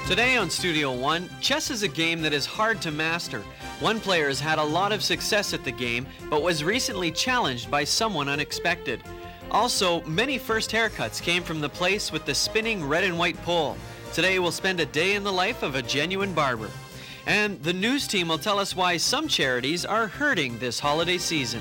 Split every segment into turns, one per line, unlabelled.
Today on Studio One, chess is a game that is hard to master. One player has had a lot of success at the game, but was recently challenged by someone unexpected. Also, many first haircuts came from the place with the spinning red and white pole. Today we'll spend a day in the life of a genuine barber. And the news team will tell us why some charities are hurting this holiday season.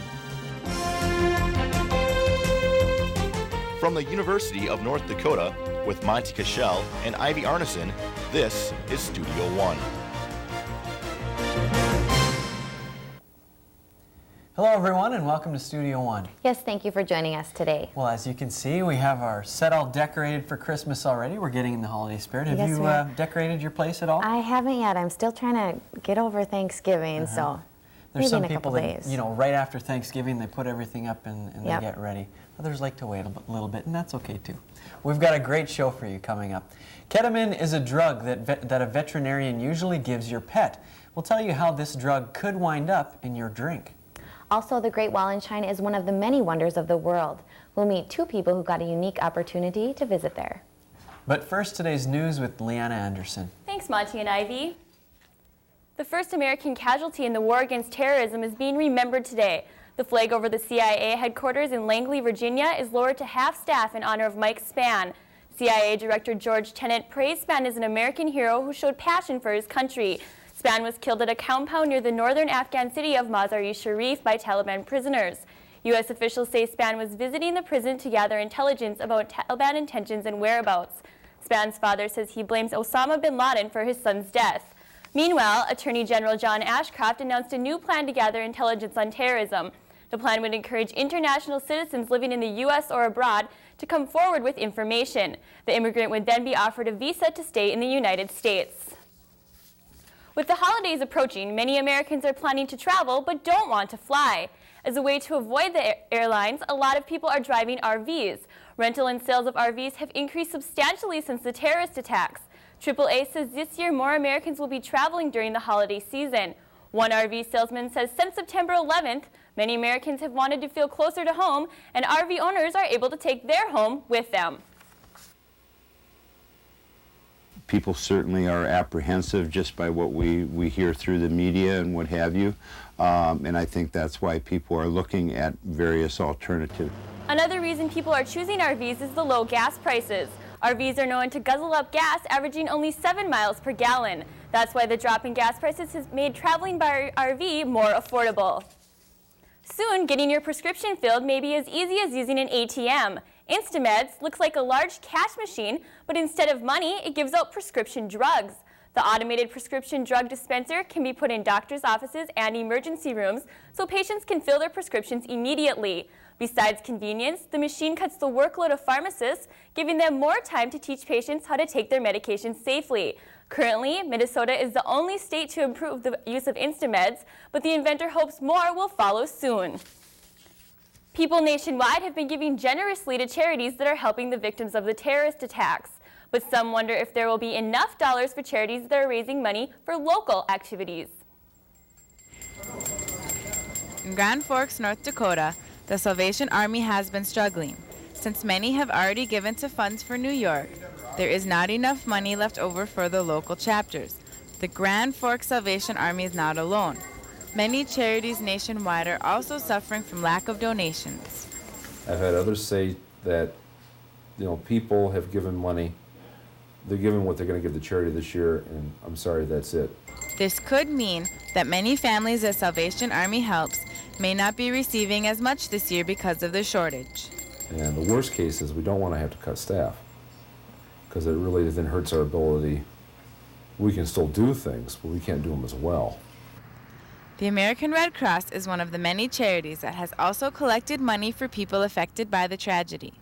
From the University of North Dakota, with Monty Cashel and Ivy Arneson, this is Studio One.
Hello everyone and welcome to Studio One.
Yes, thank you for joining us today.
Well, as you can see, we have our set all decorated for Christmas already. We're getting in the holiday spirit. Have you decorated your place at all?
I haven't yet. I'm still trying to get over Thanksgiving, so
there's
maybe
some
in a
people
couple
that,
days.
you know, right after Thanksgiving, they put everything up and
Yep.
they get ready. Others like to wait a little bit, and that's okay too. We've got a great show for you coming up. Ketamine is a drug that a veterinarian usually gives your pet. We'll tell you how this drug could wind up in your drink.
Also, the Great Wall in China is one of the many wonders of the world. We'll meet two people who got a unique opportunity to visit there.
But first, today's news with Leanna Anderson.
Thanks, Monty and Ivy. The first American casualty in the war against terrorism is being remembered today. The flag over the CIA headquarters in Langley, Virginia is lowered to half-staff in honor of Mike Spann. CIA Director George Tenet praised Spann as an American hero who showed passion for his country. Spann was killed at a compound near the northern Afghan city of Mazar-e-Sharif by Taliban prisoners. U.S. officials say Spann was visiting the prison to gather intelligence about Taliban intentions and whereabouts. Spann's father says he blames Osama bin Laden for his son's death. Meanwhile, Attorney General John Ashcroft announced a new plan to gather intelligence on terrorism. The plan would encourage international citizens living in the U.S. or abroad to come forward with information. The immigrant would then be offered a visa to stay in the United States. With the holidays approaching, many Americans are planning to travel but don't want to fly. As a way to avoid the airlines, a lot of people are driving RVs. Rental and sales of RVs have increased substantially since the terrorist attacks. AAA says this year more Americans will be traveling during the holiday season. One RV salesman says since September 11th, many Americans have wanted to feel closer to home, and RV owners are able to take their home with them.
People certainly are apprehensive just by what we hear through the media and what have you, and I think that's why people are looking at various alternatives.
Another reason people are choosing RVs is the low gas prices. RVs are known to guzzle up gas, averaging only 7 miles per gallon. That's why the drop in gas prices has made traveling by RV more affordable. Soon, getting your prescription filled may be as easy as using an ATM. Instameds looks like a large cash machine, but instead of money, it gives out prescription drugs. The automated prescription drug dispenser can be put in doctors' offices and emergency rooms so patients can fill their prescriptions immediately. Besides convenience, the machine cuts the workload of pharmacists, giving them more time to teach patients how to take their medications safely. Currently, Minnesota is the only state to improve the use of Instameds, but the inventor hopes more will follow soon. People nationwide have been giving generously to charities that are helping the victims of the terrorist attacks. But some wonder if there will be enough dollars for charities that are raising money for local activities.
In Grand Forks, North Dakota, the Salvation Army has been struggling. Since many have already given to funds for New York, there is not enough money left over for the local chapters. The Grand Forks Salvation Army is not alone. Many charities nationwide are also suffering from lack of donations.
I've had others say that, people have given money. They're giving what they're going to give the charity this year, and I'm sorry, that's it.
This could mean that many families that Salvation Army helps may not be receiving as much this year because of the shortage.
And the worst case is we don't want to have to cut staff, because it really then hurts our ability. We can still do things, but we can't do them as well.
The American Red Cross is one of the many charities that has also collected money for people affected by the tragedy.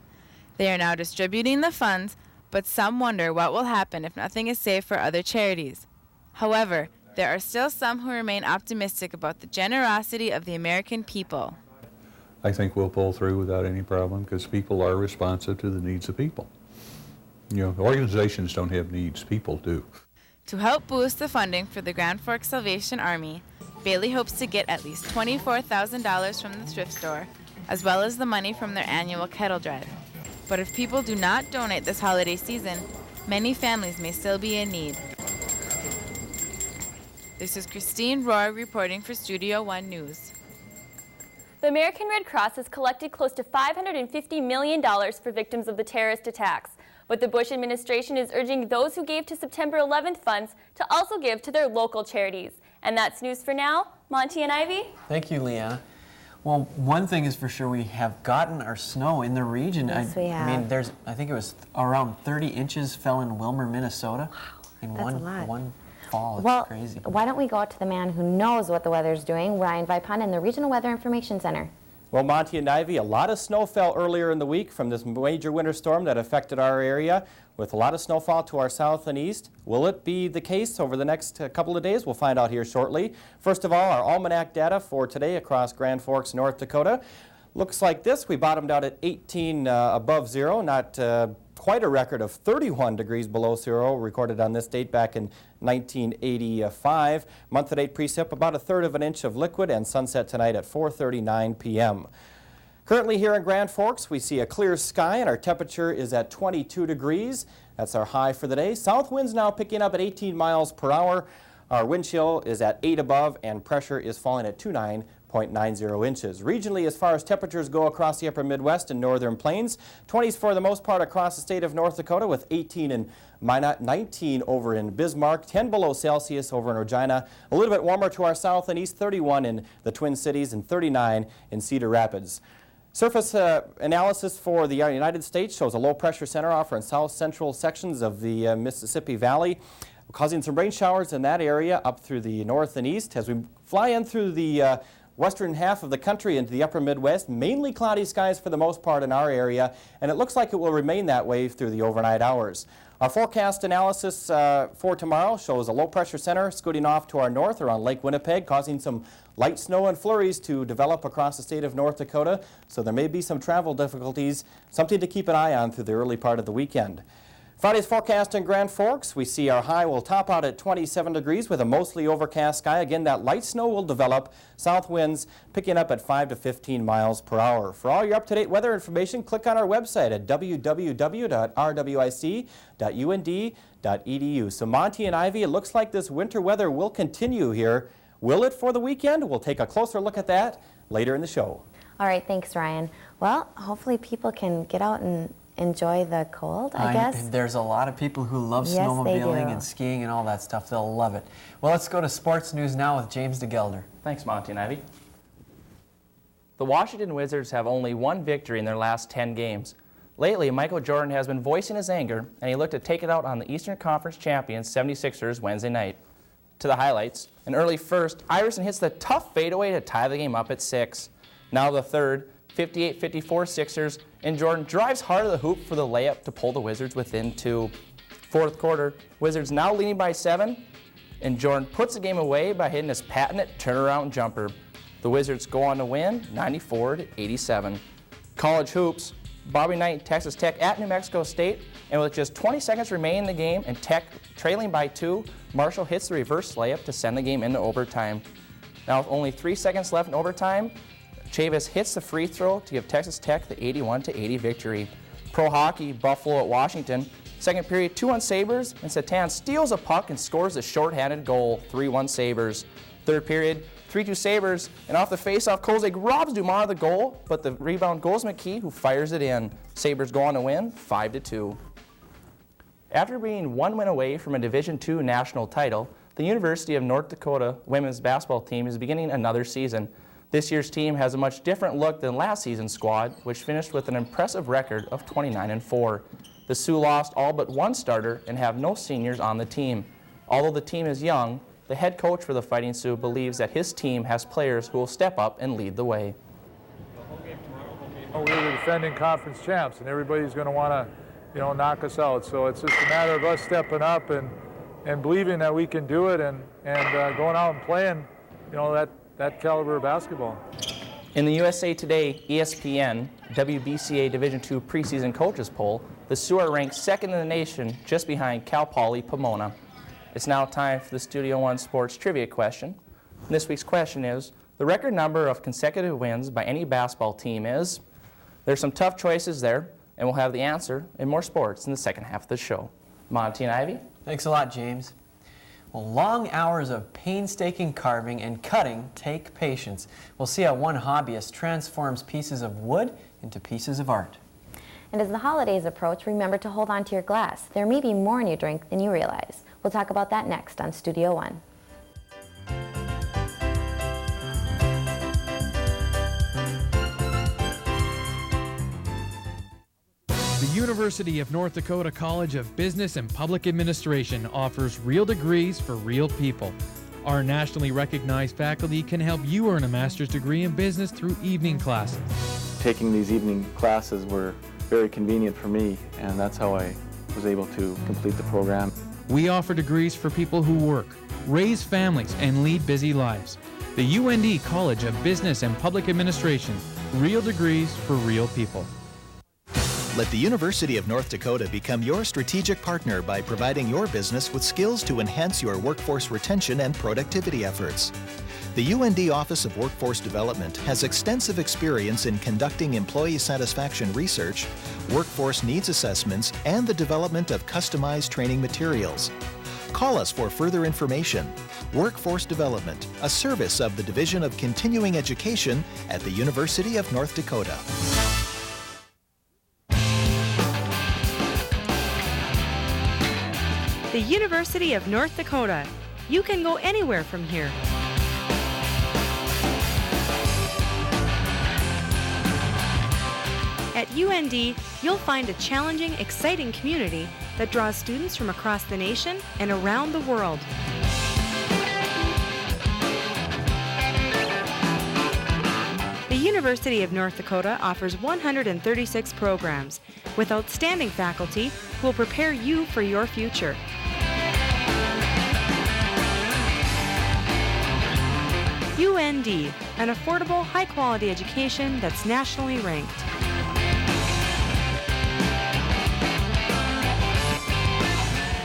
They are now distributing the funds, but some wonder what will happen if nothing is saved for other charities. However, there are still some who remain optimistic about the generosity of the American people.
I think we'll pull through without any problem because people are responsive to the needs of people. Organizations don't have needs, people do.
To help boost the funding for the Grand Forks Salvation Army, Bailey hopes to get at least $24,000 from the thrift store, as well as the money from their annual kettle drive. But if people do not donate this holiday season, many families may still be in need. This is Christine Rohr reporting for Studio One News.
The American Red Cross has collected close to $550 million for victims of the terrorist attacks. But the Bush administration is urging those who gave to September 11th funds to also give to their local charities. And that's news for now. Monty and Ivy?
Thank you, Leanna. Well, one thing is for sure, we have gotten our snow in the region.
Yes, we have.
I mean, I think it was around 30 inches fell in Wilmer, Minnesota.
Wow,
in
that's a lot.
one fall. It's
Well,
crazy.
why don't we go out to the man who knows what the weather's doing, Ryan Vipon in the Regional Weather Information Center.
Well, Monty and Ivy, a lot of snow fell earlier in the week from this major winter storm that affected our area, with a lot of snowfall to our south and east. Will it be the case over the next couple of days? We'll find out here shortly. First of all, our almanac data for today across Grand Forks, North Dakota. Looks like this. We bottomed out at 18 above zero, not quite a record of 31 degrees below zero recorded on this date back in 1985. Month-to-date precip, about 1/3 of an inch of liquid, and sunset tonight at 4:39 p.m. Currently here in Grand Forks, we see a clear sky and our temperature is at 22 degrees. That's our high for the day. South winds now picking up at 18 miles per hour. Our wind chill is at 8 above and pressure is falling at 29.90 inches. Regionally, as far as temperatures go across the upper Midwest and northern plains, 20s for the most part across the state of North Dakota, with 18 in Minot, 19 over in Bismarck, 10 below Celsius over in Regina, a little bit warmer to our south and east, 31 in the Twin Cities and 39 in Cedar Rapids. Surface analysis for the United States shows a low pressure center off in south central sections of the Mississippi Valley, causing some rain showers in that area up through the north and east. As we fly in through the western half of the country into the upper Midwest, mainly cloudy skies for the most part in our area, and it looks like it will remain that way through the overnight hours. Our forecast analysis for tomorrow shows a low pressure center scooting off to our north around Lake Winnipeg, causing some light snow and flurries to develop across the state of North Dakota, so there may be some travel difficulties, something to keep an eye on through the early part of the weekend. Friday's forecast in Grand Forks, we see our high will top out at 27 degrees with a mostly overcast sky. Again, that light snow will develop, south winds picking up at 5 to 15 miles per hour. For all your up-to-date weather information, click on our website at www.rwic.und.edu. So Monty and Ivy, it looks like this winter weather will continue here. Will it for the weekend? We'll take a closer look at that later in the show.
All right, thanks, Ryan. Well, hopefully people can get out and enjoy the cold, I guess.
There's a lot of people who love
Yes, they
snowmobiling
do.
and skiing and all that stuff. They'll love it. Well, let's go to sports news now with James DeGelder.
Thanks, Monty and Ivy. The Washington Wizards have only one victory in their last 10 games. Lately, Michael Jordan has been voicing his anger, and he looked to take it out on the Eastern Conference champions 76ers Wednesday night. To the highlights, an early first, Iverson hits the tough fadeaway to tie the game up at 6. Now the third, 58-54 Sixers, and Jordan drives hard to the hoop for the layup to pull the Wizards within 2. Fourth quarter, Wizards now leading by 7, and Jordan puts the game away by hitting his patented turnaround jumper. The Wizards go on to win 94-87. College hoops, Bobby Knight, Texas Tech at New Mexico State, and with just 20 seconds remaining in the game and Tech trailing by 2, Marshall hits the reverse layup to send the game into overtime. Now with only 3 seconds left in overtime, Chavis hits the free throw to give Texas Tech the 81-80 victory. Pro hockey, Buffalo at Washington. Second period, 2-1 Sabres, and Satan steals a puck and scores a shorthanded goal, 3-1 Sabres. Third period, 3-2 Sabres, and off the faceoff, Kozak robs Dumas of the goal, but the rebound goes McKee, who fires it in. Sabres go on to win 5-2. After being one win away from a Division II national title, the University of North Dakota women's basketball team is beginning another season. This year's team has a much different look than last season's squad, which finished with an impressive record of 29-4. The Sioux lost all but one starter and have no seniors on the team. Although the team is young, the head coach for the Fighting Sioux believes that his team has players who will step up and lead the way.
We're the defending conference champs, and everybody's going to want to, knock us out. So it's just a matter of us stepping up and believing that we can do it, and going out and playing, that caliber of basketball.
In the USA Today ESPN WBCA Division II preseason coaches poll, the Sioux are ranked second in the nation, just behind Cal Poly Pomona. It's now time for the Studio One Sports Trivia question. And this week's question is, the record number of consecutive wins by any basketball team is? There's some tough choices there, and we'll have the answer and more sports in the second half of the show. Monty and Ivy?
Thanks a lot, James. Well, long hours of painstaking carving and cutting take patience. We'll see how one hobbyist transforms pieces of wood into pieces of art.
And as the holidays approach, remember to hold on to your glass. There may be more in your drink than you realize. We'll talk about that next on Studio One.
The University of North Dakota College of Business and Public Administration offers real degrees for real people. Our nationally recognized faculty can help you earn a master's degree in business through evening classes.
Taking these evening classes were very convenient for me, and that's how I was able to complete the program.
We offer degrees for people who work, raise families, and lead busy lives. The UND College of Business and Public Administration, real degrees for real people.
Let the University of North Dakota become your strategic partner by providing your business with skills to enhance your workforce retention and productivity efforts. The UND Office of Workforce Development has extensive experience in conducting employee satisfaction research, workforce needs assessments, and the development of customized training materials. Call us for further information. Workforce Development, a service of the Division of Continuing Education at the University of North Dakota.
The University of North Dakota. You can go anywhere from here. At UND, you'll find a challenging, exciting community that draws students from across the nation and around the world. The University of North Dakota offers 136 programs with outstanding faculty who will prepare you for your future. UND, an affordable, high-quality education that's nationally ranked.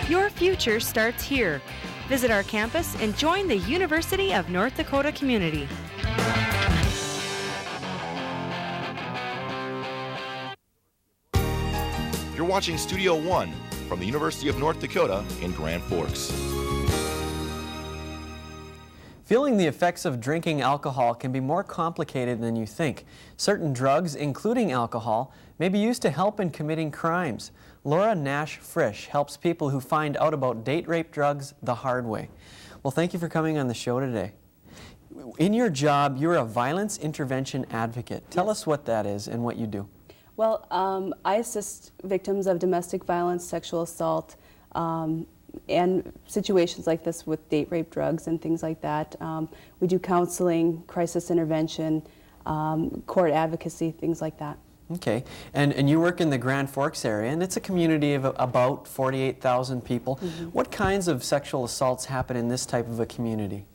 Your future starts here. Visit our campus and join the University of North Dakota community.
You're watching Studio One from the University of North Dakota in Grand Forks.
Feeling the effects of drinking alcohol can be more complicated than you think. Certain drugs, including alcohol, may be used to help in committing crimes. Laura Nash Frisch helps people who find out about date rape drugs the hard way. Well, thank you for coming on the show today. In your job, you're a violence intervention advocate. Tell us what that is and what you do.
Well, I assist victims of domestic violence, sexual assault, and situations like this with date rape drugs and things like that. We do counseling, crisis intervention, court advocacy, things like that.
Okay, and you work in the Grand Forks area, and it's a community of about 48,000 people. Mm-hmm. What kinds of sexual assaults happen in this type of a community?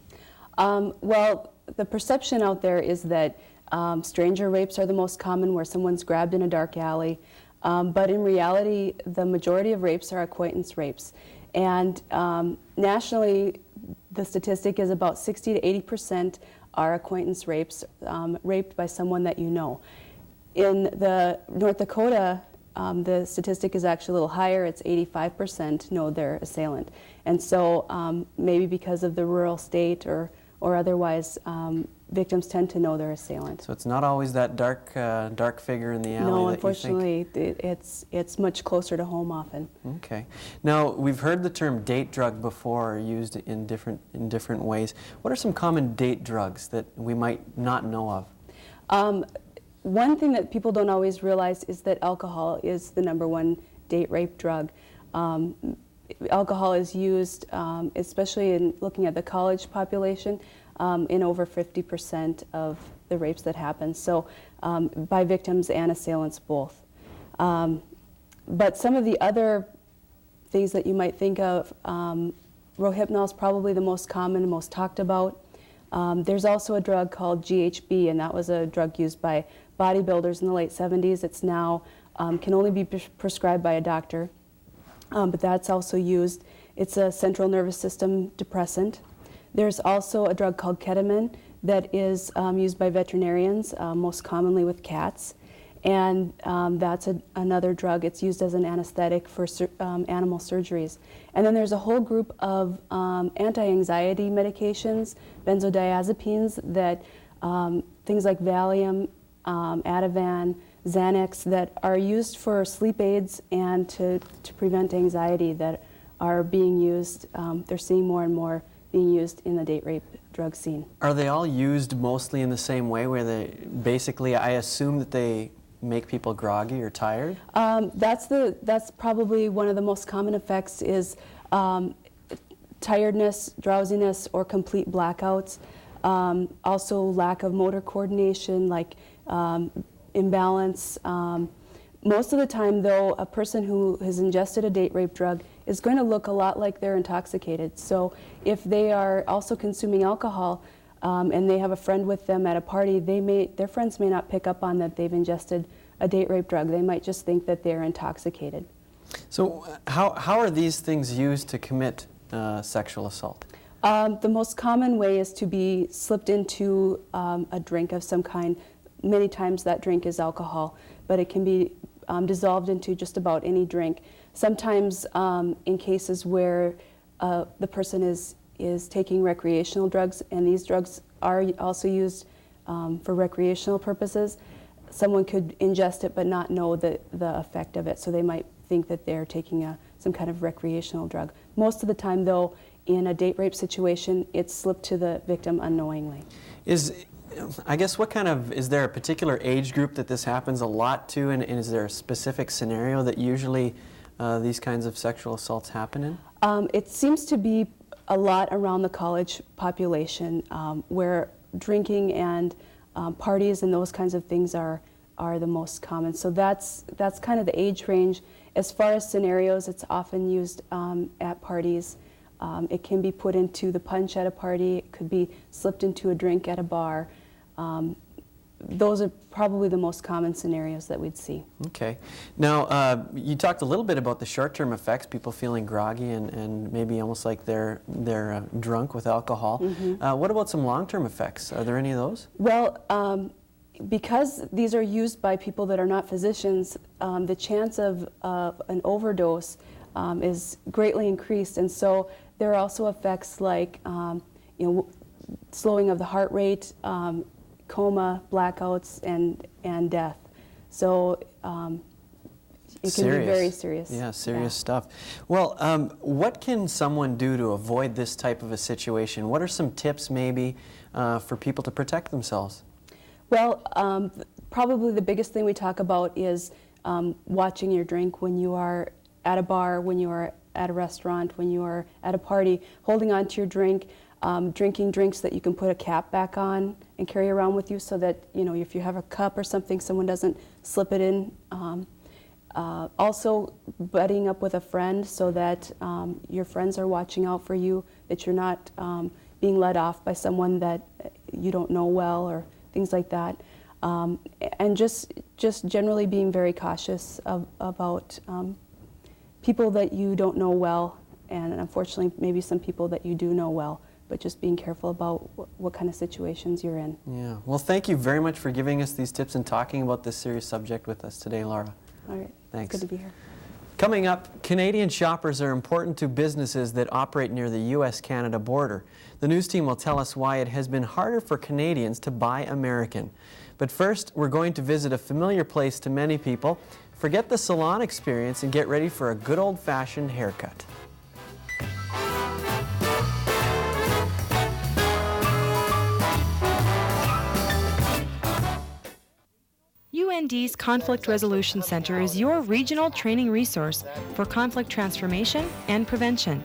Well, the perception out there is that stranger rapes are the most common, where someone's grabbed in a dark alley. But in reality, the majority of rapes are acquaintance rapes. And nationally, the statistic is about 60 to 80% are acquaintance rapes, raped by someone that you know. In the North Dakota, the statistic is actually a little higher. It's 85% know their assailant. And so maybe because of the rural state or otherwise, victims tend to know their assailant.
So it's not always that dark figure in the alley.
No,
that
unfortunately, it's much closer to home often.
Okay. Now we've heard the term date drug before, used in different ways. What are some common date drugs that we might not know of?
One thing that people don't always realize is that alcohol is the #1 date rape drug. Alcohol is used, especially in looking at the college population, in over 50% of the rapes that happen, so by victims and assailants both. But some of the other things that you might think of, Rohypnol is probably the most common and most talked about. There's also a drug called GHB, and that was a drug used by bodybuilders in the late 70s. It's now can only be prescribed by a doctor, but that's also used. It's a central nervous system depressant. There's also a drug called ketamine that is used by veterinarians, most commonly with cats. and that's another drug. It's used as an anesthetic for animal surgeries. And then there's a whole group of anti-anxiety medications, benzodiazepines, that things like Valium, Ativan, Xanax, that are used for sleep aids and to prevent anxiety, that are being used. They're seeing more and more being used in the date rape drug scene.
Are they all used mostly in the same way, where they basically, I assume that they make people groggy or tired?
That's probably one of the most common effects, is tiredness, drowsiness, or complete blackouts. Also lack of motor coordination, like imbalance. Most of the time, though, a person who has ingested a date rape drug is going to look a lot like they're intoxicated. So if they are also consuming alcohol and they have a friend with them at a party, their friends may not pick up on that they've ingested a date rape drug. They might just think that they're intoxicated.
So how are these things used to commit sexual assault?
The most common way is to be slipped into a drink of some kind. Many times that drink is alcohol, but it can be dissolved into just about any drink. Sometimes in cases where the person is taking recreational drugs, and these drugs are also used for recreational purposes, someone could ingest it but not know the effect of it, so they might think that they're taking some kind of recreational drug. Most of the time, though, in a date rape situation, it's slipped to the victim unknowingly.
I guess is there a particular age group that this happens a lot to, and is there a specific scenario that usually these kinds of sexual assaults happen in?
It seems to be a lot around the college population, where drinking and parties and those kinds of things are the most common. So that's kind of the age range. As far as scenarios, it's often used at parties. It can be put into the punch at a party. It could be slipped into a drink at a bar. Those are probably the most common scenarios that we'd see.
Okay. Now, you talked a little bit about the short-term effects, people feeling groggy and maybe almost like they're drunk with alcohol.
Mm-hmm.
What about some long-term effects? Are there any of those?
Well, because these are used by people that are not physicians, the chance of an overdose is greatly increased, and so there are also effects like slowing of the heart rate, coma, blackouts, and death. So it can be very serious.
Yeah, serious stuff. Well, what can someone do to avoid this type of a situation? What are some tips maybe for people to protect themselves?
Well, probably the biggest thing we talk about is watching your drink when you are at a bar, when you are at a restaurant, when you are at a party, holding on to your drink, drinking drinks that you can put a cap back on and carry around with you, so that, if you have a cup or something, someone doesn't slip it in. Also, buddying up with a friend so that your friends are watching out for you, that you're not being led off by someone that you don't know well, or things like that. And just generally being very cautious about people that you don't know well, and unfortunately maybe some people that you do know well, but just being careful about what kind of situations you're in.
Yeah. Well, thank you very much for giving us these tips and talking about this serious subject with us today, Laura.
All right.
Thanks.
It's good to be here.
Coming up, Canadian shoppers are important to businesses that operate near the U.S.-Canada border. The news team will tell us why it has been harder for Canadians to buy American. But first, we're going to visit a familiar place to many people. Forget the salon experience and get ready for a good old-fashioned haircut.
UND's Conflict Resolution Center is your regional training resource for conflict transformation and prevention.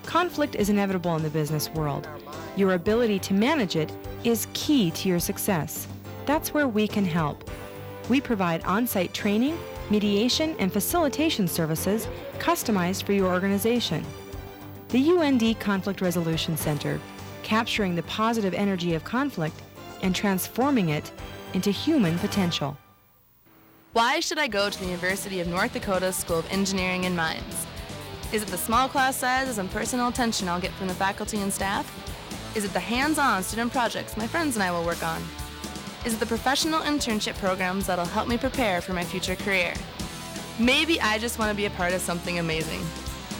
Conflict is inevitable in the business world. Your ability to manage it is key to your success. That's where we can help. We provide on-site training, mediation, and facilitation services customized for your organization. The UND Conflict Resolution Center, capturing the positive energy of conflict and transforming it into human potential.
Why should I go to the University of North Dakota School of Engineering and Mines? Is it the small class sizes and personal attention I'll get from the faculty and staff? Is it the hands-on student projects my friends and I will work on?
is the professional internship programs that'll help me prepare for my future career. Maybe I just want to be a part of something amazing.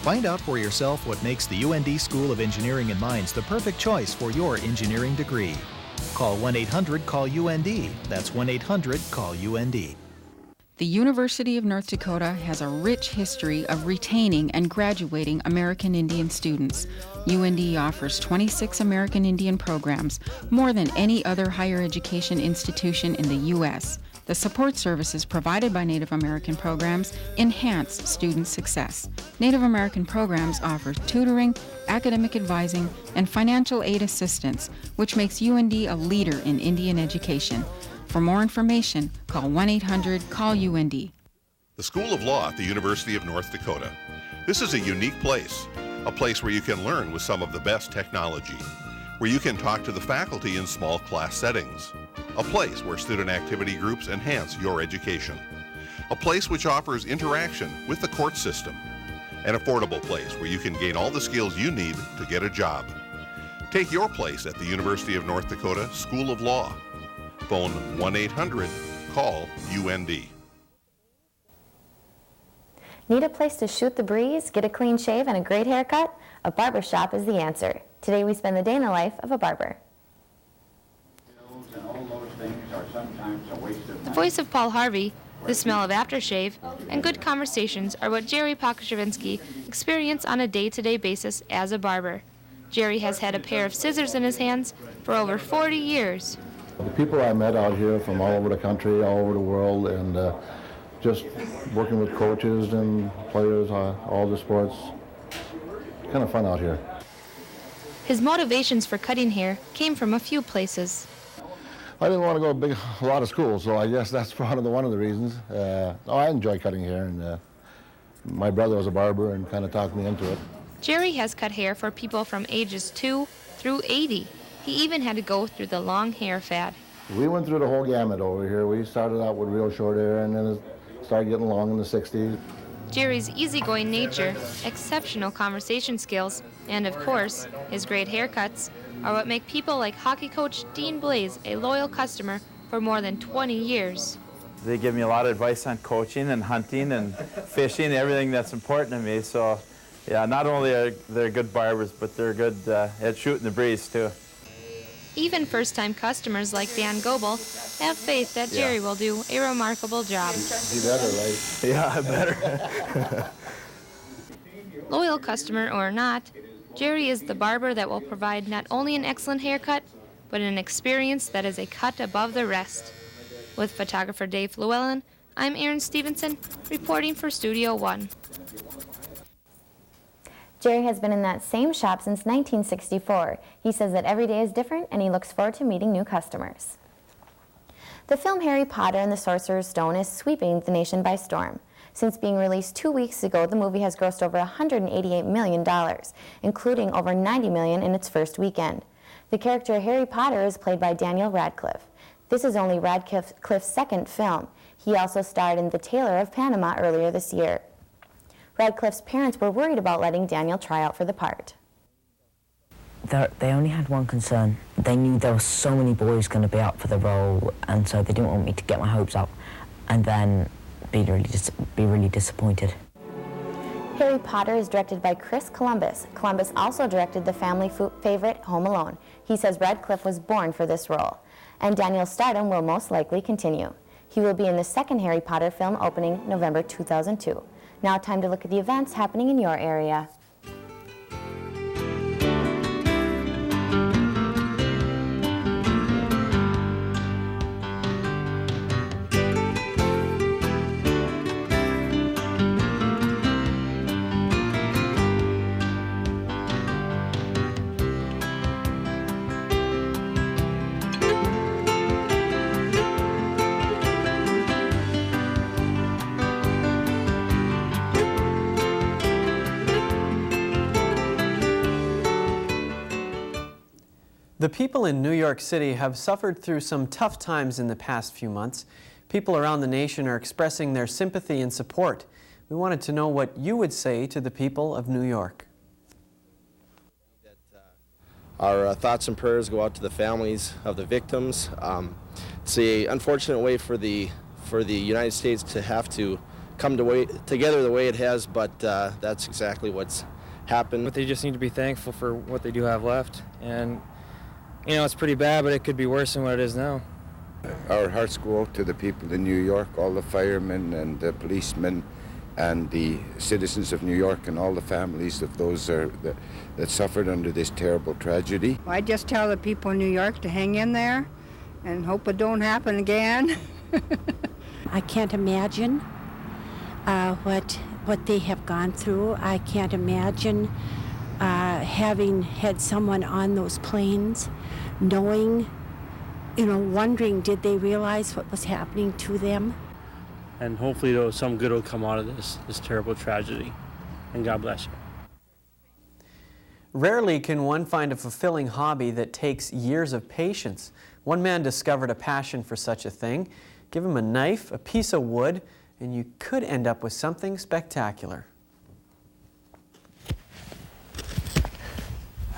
Find out for yourself what makes the UND School of Engineering and Mines the perfect choice for your engineering degree. Call 1-800-CALL-UND. That's 1-800-CALL-UND.
The University of North Dakota has a rich history of retaining and graduating American Indian students. UND offers 26 American Indian programs, more than any other higher education institution in the U.S. The support services provided by Native American programs enhance student success. Native American programs offer tutoring, academic advising, and financial aid assistance, which makes UND a leader in Indian education. For more information, call 1-800-CALL-UND.
The School of Law at the University of North Dakota. This is a unique place, a place where you can learn with some of the best technology, where you can talk to the faculty in small class settings, a place where student activity groups enhance your education, a place which offers interaction with the court system, an affordable place where you can gain all the skills you need to get a job. Take your place at the University of North Dakota School of Law. Phone 1-800-CALL-UND.
Need a place to shoot the breeze, get a clean shave, and a great haircut? A barber shop is the answer. Today we spend the day in the life of a barber.
The voice of Paul Harvey, the smell of aftershave, and good conversations are what Jerry Pokoshevinsky experiences on a day-to-day basis as a barber. Jerry has had a pair of scissors in his hands for over 40 years.
The people I met out here from all over the country, all over the world, and just working with coaches and players, all the sports, kind of fun out here.
His motivations for cutting hair came from a few places.
I didn't want to go to a lot of schools, so I guess that's one of the reasons. I enjoy cutting hair, and my brother was a barber and kind of talked me into it.
Jerry has cut hair for people from ages 2 through 80. He even had to go through the long hair fad.
We went through the whole gamut over here. We started out with real short hair, and then it started getting long in the 60s.
Jerry's easygoing nature, exceptional conversation skills, and of course, his great haircuts are what make people like hockey coach Dean Blaze a loyal customer for more than 20 years.
They give me a lot of advice on coaching and hunting and fishing, everything that's important to me. So, yeah, not only are they good barbers, but they're good at shooting the breeze, too.
Even first-time customers like Dan Goebel have faith that Jerry will do a remarkable job.
He better, right?
Yeah, I better.
Loyal customer or not, Jerry is the barber that will provide not only an excellent haircut, but an experience that is a cut above the rest. With photographer Dave Llewellyn, I'm Erin Stevenson, reporting for Studio One.
Jerry has been in that same shop since 1964. He says that every day is different and he looks forward to meeting new customers. The film Harry Potter and the Sorcerer's Stone is sweeping the nation by storm. Since being released 2 weeks ago, the movie has grossed over $188 million, including over $90 million in its first weekend. The character Harry Potter is played by Daniel Radcliffe. This is only Radcliffe's second film. He also starred in The Tailor of Panama earlier this year. Radcliffe's parents were worried about letting Daniel try out for the part.
They only had one concern. They knew there were so many boys going to be up for the role, and so they didn't want me to get my hopes up and then be really disappointed.
Harry Potter is directed by Chris Columbus. Columbus also directed the family favorite Home Alone. He says Radcliffe was born for this role, and Daniel's stardom will most likely continue. He will be in the second Harry Potter film opening November 2002. Now time to look at the events happening in your area.
The people in New York City have suffered through some tough times in the past few months. People around the nation are expressing their sympathy and support. We wanted to know what you would say to the people of New York.
Our thoughts and prayers go out to the families of the victims. It's an unfortunate way for the United States to have to come together the way it has, but that's exactly what's happened.
But they just need to be thankful for what they do have left. And, you know, it's pretty bad, but it could be worse than what it is now.
Our hearts go out to the people in New York, all the firemen and the policemen and the citizens of New York and all the families of those that suffered under this terrible tragedy.
I just tell the people in New York to hang in there and hope it don't happen again.
I can't imagine what they have gone through. I can't imagine having had someone on those planes, knowing, you know, wondering, did they realize what was happening to them?
And hopefully some good will come out of this terrible tragedy. And God bless you.
Rarely can one find a fulfilling hobby that takes years of patience. One man discovered a passion for such a thing. Give him a knife, a piece of wood, and you could end up with something spectacular.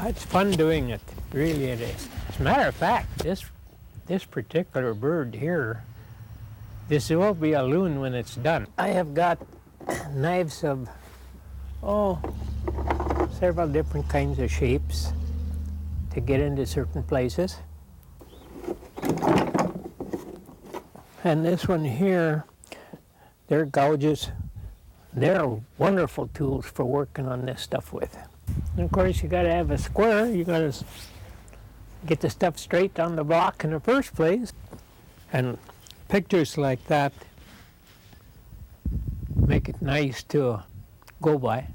It's fun doing it, really it is. As a matter of fact, this particular bird here, this will be a loon when it's done. I have got knives of, several different kinds of shapes to get into certain places. And this one here, they're gouges. They're wonderful tools for working on this stuff with. And of course, you got to have a square. You got to get the stuff straight on the block in the first place. And pictures like that make it nice to go by.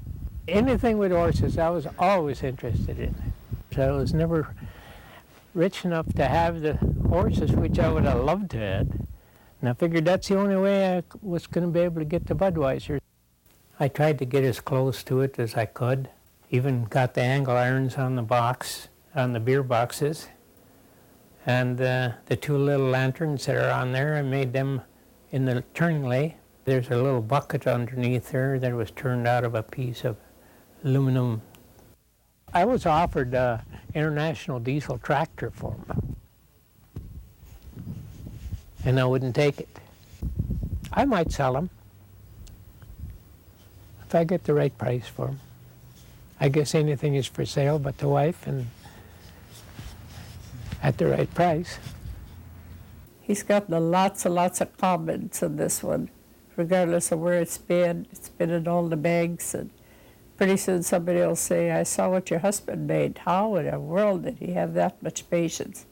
Anything with horses, I was always interested in. So I was never rich enough to have the horses, which I would have loved to have. And I figured that's the only way I was going to be able to get to Budweiser. I tried to get as close to it as I could. Even got the angle irons on the box, on the beer boxes. And the two little lanterns that are on there, I made them in the turning lay. There's a little bucket underneath there that was turned out of a piece of aluminum. I was offered an international diesel tractor for them, and I wouldn't take it. I might sell them if I get the right price for them. I guess anything is for sale but the wife, and at the right price.
He's got lots and lots of comments on this one, regardless of where it's been. It's been in all the bags, and pretty soon somebody will say, I saw what your husband made. How in the world did he have that much patience?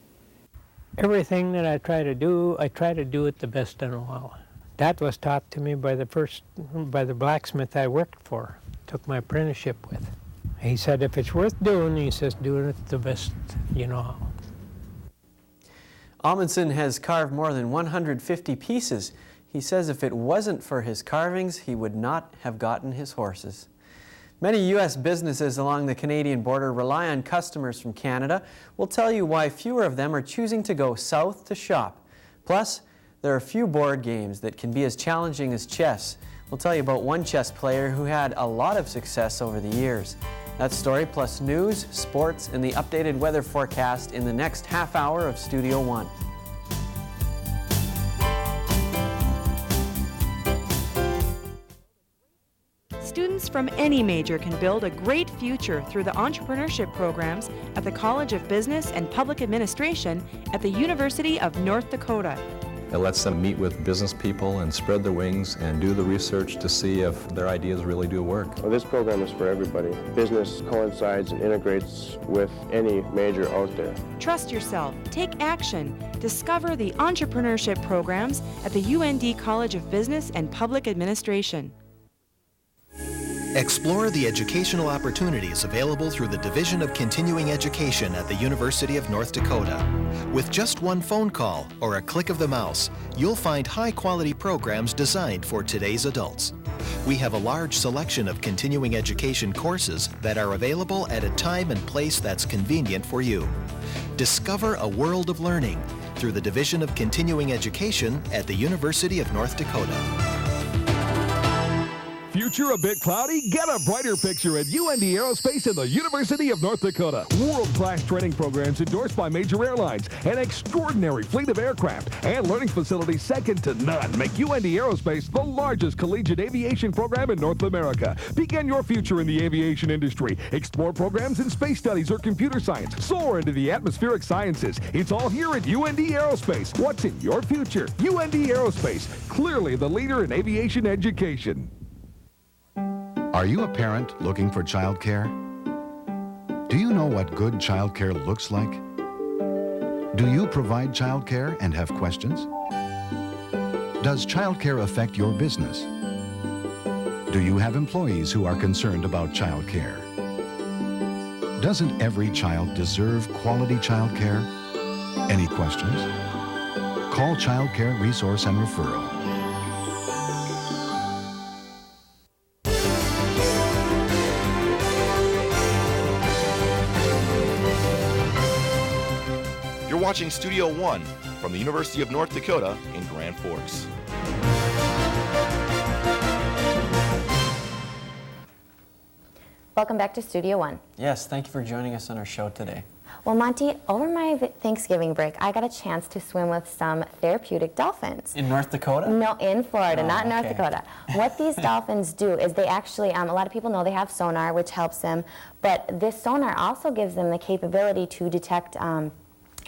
Everything that I try to do it the best I know how. That was taught to me by the blacksmith I worked for, took my apprenticeship with. He said, if it's worth doing, he says, do it the best you know how.
Amundsen has carved more than 150 pieces. He says if it wasn't for his carvings, he would not have gotten his horses. Many U.S. businesses along the Canadian border rely on customers from Canada. We'll tell you why fewer of them are choosing to go south to shop. Plus, there are few board games that can be as challenging as chess. We'll tell you about one chess player who had a lot of success over the years. That story plus news, sports, and the updated weather forecast in the next half hour of Studio One.
Students from any major can build a great future through the entrepreneurship programs at the College of Business and Public Administration at the University of North Dakota.
It lets them meet with business people and spread their wings and do the research to see if their ideas really do work.
Well, this program is for everybody. Business coincides and integrates with any major out there.
Trust yourself, take action, discover the entrepreneurship programs at the UND College of Business and Public Administration.
Explore the educational opportunities available through the Division of Continuing Education at the University of North Dakota. With just one phone call or a click of the mouse, you'll find high-quality programs designed for today's adults. We have a large selection of continuing education courses that are available at a time and place that's convenient for you. Discover a world of learning through the Division of Continuing Education at the University of North Dakota.
future a bit cloudy? Get a brighter picture at UND Aerospace and the University of North Dakota. World-class training programs endorsed by major airlines, an extraordinary fleet of aircraft, and learning facilities second to none make UND Aerospace the largest collegiate aviation program in North America. Begin your future in the aviation industry. Explore programs in space studies or computer science. Soar into the atmospheric sciences. It's all here at UND Aerospace. What's in your future? UND Aerospace, clearly the leader in aviation education.
Are you a parent looking for childcare? Do you know what good childcare looks like? Do you provide childcare and have questions? Does childcare affect your business? Do you have employees who are concerned about childcare? Doesn't every child deserve quality childcare? Any questions? Call Child Care Resource and Referral.
You're watching Studio One from the University of North Dakota in Grand Forks.
Welcome back to Studio One.
Yes, thank you for joining us on our show today.
Well, Monty, over my Thanksgiving break, I got a chance to swim with some therapeutic dolphins.
In North Dakota?
No, in Florida, not in North
okay.
Dakota. What these dolphins do is they actually, a lot of people know they have sonar, which helps them, but this sonar also gives them the capability to detect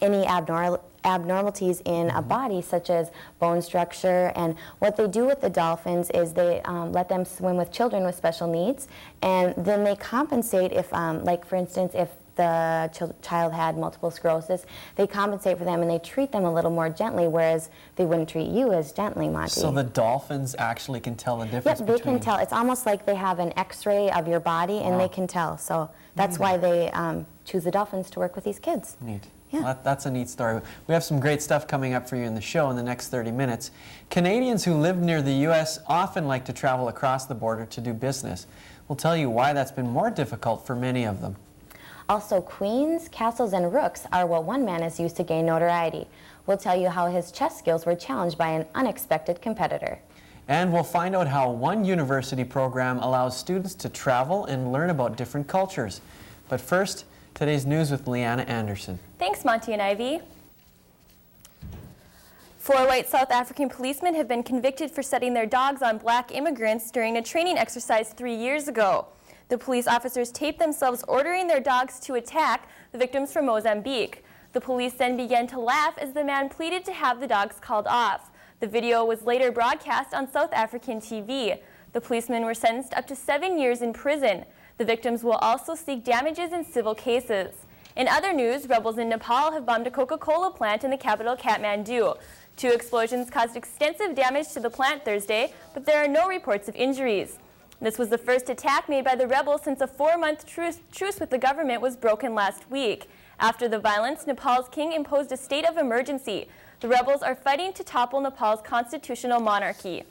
any abnormalities in a body, such as bone structure. And what they do with the dolphins is they let them swim with children with special needs, and then they compensate if, like for instance, if the child had multiple sclerosis, they compensate for them and they treat them a little more gently, whereas they wouldn't treat you as gently, Monty.
So the dolphins actually can tell the difference
between... Yep, they can tell. It's almost like they have an x-ray of your body and they can tell. So that's why they choose the dolphins to work with these kids.
Neat.
Yeah.
Well, that's a neat story. We have some great stuff coming up for you in the show in the next 30 minutes. Canadians who live near the U.S. often like to travel across the border to do business. We'll tell you why that's been more difficult for many of them.
Also, queens, castles, and rooks are what one man has used to gain notoriety. We'll tell you how his chess skills were challenged by an unexpected competitor.
And we'll find out how one university program allows students to travel and learn about different cultures. But first, today's news with Leanna Anderson.
Thanks, Monty and Ivy. 4 white South African policemen have been convicted for setting their dogs on black immigrants during a training exercise 3 years ago. The police officers taped themselves ordering their dogs to attack the victims from Mozambique. The police then began to laugh as the man pleaded to have the dogs called off. The video was later broadcast on South African TV. The policemen were sentenced up to 7 years in prison. The victims will also seek damages in civil cases. In other news, rebels in Nepal have bombed a Coca-Cola plant in the capital Kathmandu. 2 explosions caused extensive damage to the plant Thursday, but there are no reports of injuries. This was the first attack made by the rebels since a 4-month truce with the government was broken last week. After the violence, Nepal's king imposed a state of emergency. The rebels are fighting to topple Nepal's constitutional monarchy.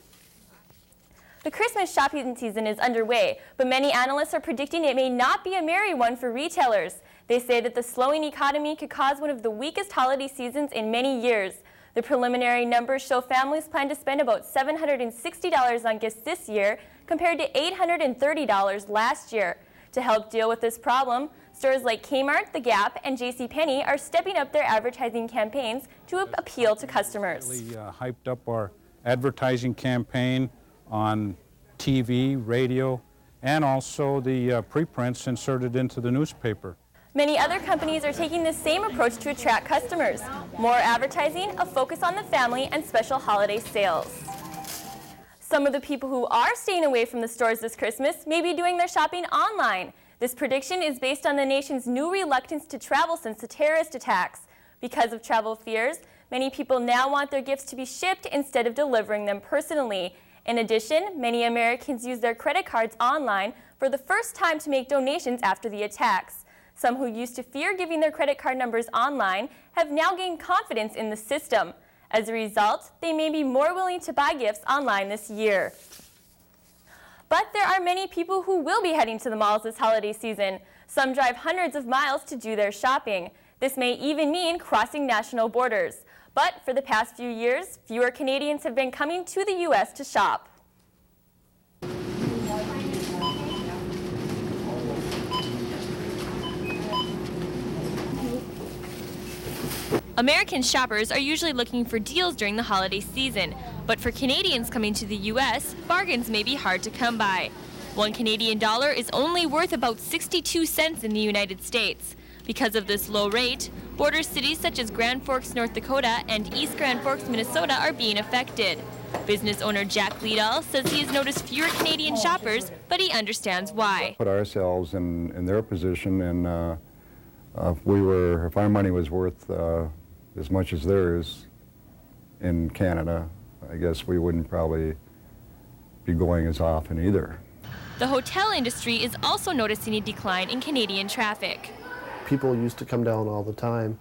The Christmas shopping season is underway, but many analysts are predicting it may not be a merry one for retailers. They say that the slowing economy could cause one of the weakest holiday seasons in many years. The preliminary numbers show families plan to spend about $760 on gifts this year, compared to $830 last year. To help deal with this problem, stores like Kmart, The Gap, and JCPenney are stepping up their advertising campaigns to appeal to customers.
We hyped up our advertising campaign on TV, radio, and also the preprints inserted into the newspaper.
Many other companies are taking the same approach to attract customers. More advertising, a focus on the family, and special holiday sales. Some of the people who are staying away from the stores this Christmas may be doing their shopping online. This prediction is based on the nation's new reluctance to travel since the terrorist attacks. Because of travel fears, many people now want their gifts to be shipped instead of delivering them personally. In addition, many Americans use their credit cards online for the first time to make donations after the attacks. Some who used to fear giving their credit card numbers online have now gained confidence in the system. As a result, they may be more willing to buy gifts online this year. But there are many people who will be heading to the malls this holiday season. Some drive hundreds of miles to do their shopping. This may even mean crossing national borders. But for the past few years, fewer Canadians have been coming to the U.S. to shop. American shoppers are usually looking for deals during the holiday season, but for Canadians coming to the U.S., bargains may be hard to come by. $1 Canadian is only worth about 62 cents in the United States. Because of this low rate, border cities such as Grand Forks, North Dakota and East Grand Forks, Minnesota are being affected. Business owner Jack Liedall says he has noticed fewer Canadian shoppers, but he understands why.
Put ourselves in their position, and if our money was worth as much as theirs in Canada, I guess we wouldn't probably be going as often either.
The hotel industry is also noticing a decline in Canadian traffic.
People used to come down all the time,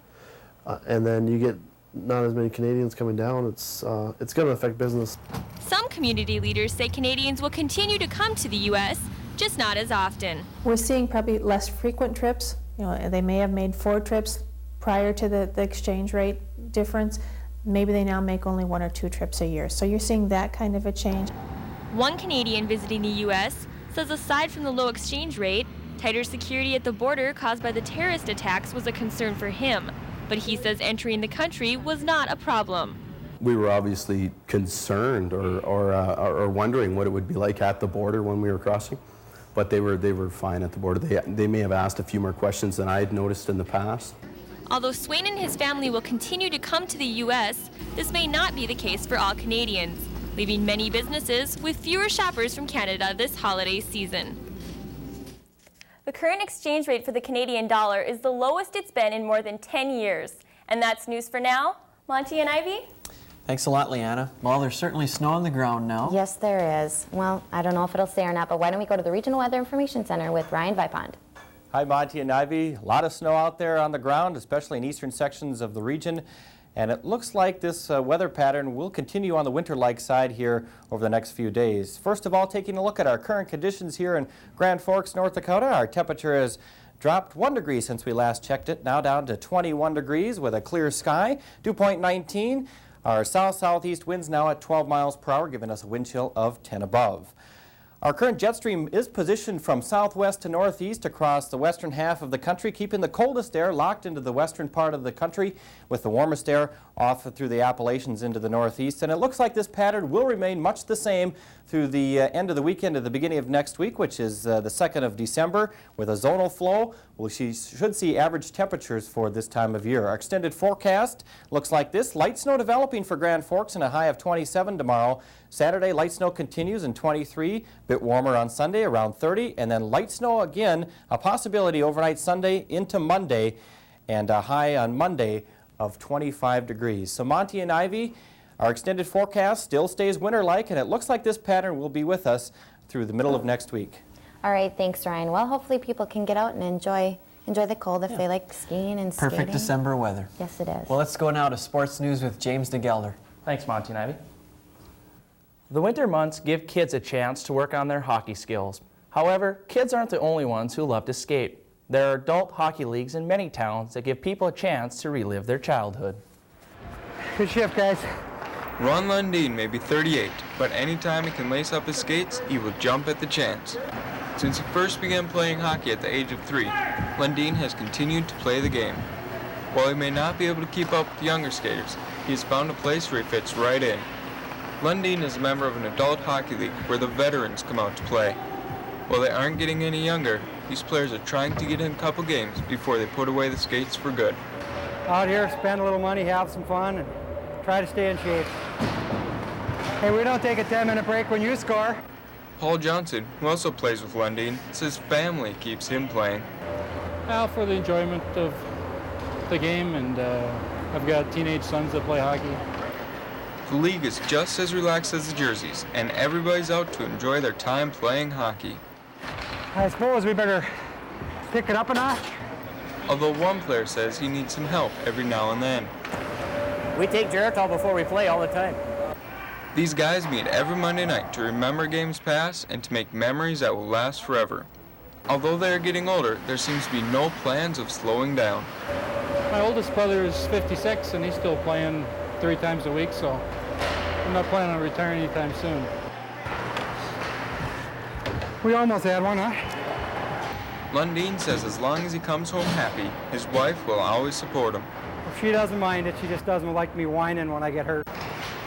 and then you get not as many Canadians coming down. It's going to affect business.
Some community leaders say Canadians will continue to come to the U.S., just not as often.
We're seeing probably less frequent trips. You know, they may have made 4 trips prior to the exchange rate difference. Maybe they now make only 1 or 2 trips a year. So you're seeing that kind of a change.
One Canadian visiting the U.S. says aside from the low exchange rate, tighter security at the border caused by the terrorist attacks was a concern for him. But he says entering the country was not a problem.
We were obviously concerned or wondering what it would be like at the border when we were crossing, but they were fine at the border. They may have asked a few more questions than I had noticed in the past.
Although Swain and his family will continue to come to the U.S., this may not be the case for all Canadians, leaving many businesses with fewer shoppers from Canada this holiday season. The current exchange rate for the Canadian dollar is the lowest it's been in more than 10 years. And that's news for now. Monty and Ivy?
Thanks a lot, Leanna. Well, there's certainly snow on the ground now.
Yes, there is. Well, I don't know if it'll stay or not, but why don't we go to the Regional Weather Information Center with Ryan Vipond.
Hi, Monty and Ivy. A lot of snow out there on the ground, especially in eastern sections of the region. And it looks like this weather pattern will continue on the winter-like side here over the next few days. First of all, taking a look at our current conditions here in Grand Forks, North Dakota. Our temperature has dropped 1 degree since we last checked it, now down to 21 degrees with a clear sky, dew point 19. Our south-southeast winds now at 12 miles per hour, giving us a wind chill of 10 above. Our current jet stream is positioned from southwest to northeast across the western half of the country, keeping the coldest air locked into the western part of the country with the warmest air off through the Appalachians into the northeast. And it looks like this pattern will remain much the same through the end of the weekend to the beginning of next week, which is the 2nd of December. With a zonal flow, we should see average temperatures for this time of year. Our extended forecast looks like this. Light snow developing for Grand Forks and a high of 27 tomorrow. Saturday, light snow continues in 23, a bit warmer on Sunday, around 30, and then light snow again, a possibility overnight Sunday into Monday, and a high on Monday of 25 degrees. So Monty and Ivy, our extended forecast still stays winter-like, and it looks like this pattern will be with us through the middle of next week.
All right, thanks, Ryan. Well, hopefully people can get out and enjoy the cold if they like skiing and skating.
Perfect December weather.
Yes, it is.
Well, let's go now to sports news with James DeGelder.
Thanks, Monty and Ivy. The winter months give kids a chance to work on their hockey skills. However, kids aren't the only ones who love to skate. There are adult hockey leagues in many towns that give people a chance to relive their childhood.
Good shift, guys.
Ron Lundin may be 38, but anytime he can lace up his skates, he will jump at the chance. Since he first began playing hockey at the age of 3, Lundin has continued to play the game. While he may not be able to keep up with younger skaters, he has found a place where he fits right in. Lundin is a member of an adult hockey league where the veterans come out to play. While they aren't getting any younger, these players are trying to get in a couple games before they put away the skates for good.
Out here, spend a little money, have some fun, and try to stay in shape. Hey, we don't take a 10-minute break when you score.
Paul Johnson, who also plays with Lundin, says family keeps him playing.
Well, for the enjoyment of the game, and I've got teenage sons that play hockey.
The league is just as relaxed as the jerseys, and everybody's out to enjoy their time playing hockey.
I suppose we better pick it up a notch.
Although one player says he needs some help every now and then.
We take Geritol before we play all the time.
These guys meet every Monday night to remember games past and to make memories that will last forever. Although they are getting older, there seems to be no plans of slowing down.
My oldest brother is 56 and he's still playing 3 times a week, so I'm not planning on retiring anytime soon.
We almost had one, huh?
Lundin says as long as he comes home happy, his wife will always support him.
she doesn't mind it. She just doesn't like me whining when I get hurt.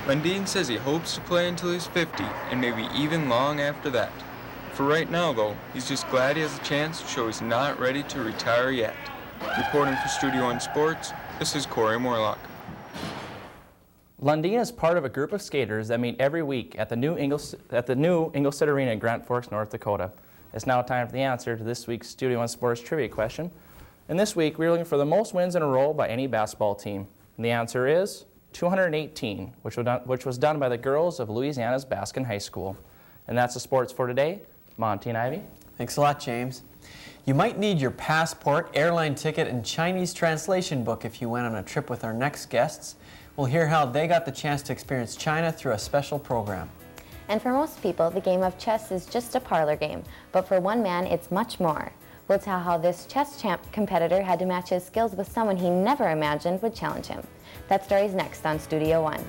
Lundin says he hopes to play until he's 50, and maybe even long after that. For right now, though, he's just glad he has a chance to show he's not ready to retire yet. Reporting for Studio One Sports, this is Corey Morlock.
Lundin is part of a group of skaters that meet every week at the new Ingleside Arena in Grand Forks, North Dakota. It's now time for the answer to this week's Studio One Sports trivia question. And this week, we're looking for the most wins in a row by any basketball team. And the answer is 218, which was done by the girls of Louisiana's Baskin High School. And that's the sports for today. Monty and Ivy.
Thanks a lot, James. You might need your passport, airline ticket, and Chinese translation book if you went on a trip with our next guests. We'll hear how they got the chance to experience China through a special program.
And for most people, the game of chess is just a parlor game. But for one man, it's much more. We'll tell how this chess competitor had to match his skills with someone he never imagined would challenge him. That story's next on Studio One.